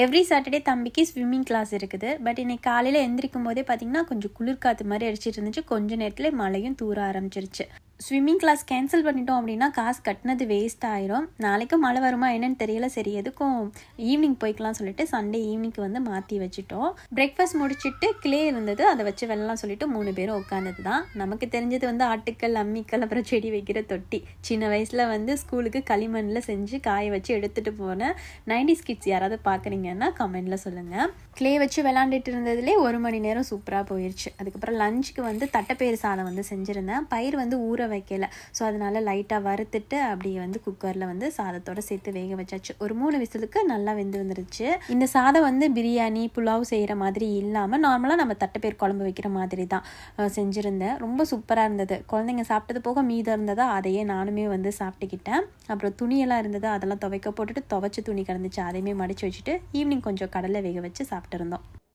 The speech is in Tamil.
எவ்ரி சாட்டர்டே தம்பிக்கு ஸ்விம்மிங் கிளாஸ் இருக்குது. பட் இன்னைக்கு காலையில் எந்திரிக்கும் போதே பார்த்தீங்கன்னா கொஞ்சம் குளிர் காற்று மாதிரி அடிச்சிட்டு இருந்துச்சு. கொஞ்ச நேரத்தில் மழையும் தூர ஆரம்பிச்சிருச்சு. ஸ்விம்மிங் கிளாஸ் கேன்சல் பண்ணிட்டோம் அப்படின்னா காசு கட்டினது வேஸ்ட் ஆயிரும். நாளைக்கும் மழை வருமா என்னன்னு தெரியல. சரி எதுக்கும் ஈவினிங் போய்க்கலாம் சொல்லிட்டு சண்டே ஈவினிங்க்கு வந்து மாற்றி வச்சுட்டோம். பிரேக்ஃபாஸ்ட் முடிச்சுட்டு கிளே இருந்தது, அதை வச்சு வெள்ளலாம் சொல்லிட்டு 3 பேரும் உட்காந்தது தான். நமக்கு தெரிஞ்சது வந்து ஆட்டுக்கல், அம்மிக்கல், அப்புறம் செடி வைக்கிற தொட்டி. சின்ன வயசில் வந்து ஸ்கூலுக்கு களிமண்ணில் செஞ்சு காய வச்சு எடுத்துகிட்டு போனேன். 90s கிட்ஸ் யாராவது பார்க்குறீங்கன்னா கமெண்டில் சொல்லுங்கள். கிளே வச்சு விளாண்டுட்டு இருந்ததுலேயே 1 மணி நேரம் சூப்பராக போயிடுச்சு. அதுக்கப்புறம் லஞ்சுக்கு வந்து தட்டைப்பயிறு சாதம் வந்து செஞ்சுருந்தேன். பயிர் வந்து ஊற வைக்கல. ஸோ அதனால லைட்டாக வறுத்துட்டு அப்படியே வந்து குக்கரில் வந்து சாதத்தோடு சேர்த்து வேக வச்சாச்சு. ஒரு 3 விசிலுக்கு நல்லா வெந்து வந்துருச்சு. இந்த சாதம் வந்து பிரியாணி புலாவ் செய்கிற மாதிரி இல்லாமல் நார்மலாக நம்ம தட்டைப்பயிறு குழம்பு வைக்கிற மாதிரி தான் செஞ்சுருந்தேன். ரொம்ப சூப்பராக இருந்தது. குழந்தைங்க சாப்பிட்டது போக மீதம் இருந்ததா அதையே நானுமே வந்து சாப்பிட்டுக்கிட்டேன். அப்புறம் துணியெல்லாம் இருந்தது, அதெல்லாம் துவைக்க போட்டுட்டு துவைச்ச துணி கிடந்துச்சு, அதையுமே மடித்து வச்சுட்டு ஈவினிங் கொஞ்சம் கடலை வேக வச்சு சாப்பிட்டு இருந்தோம்.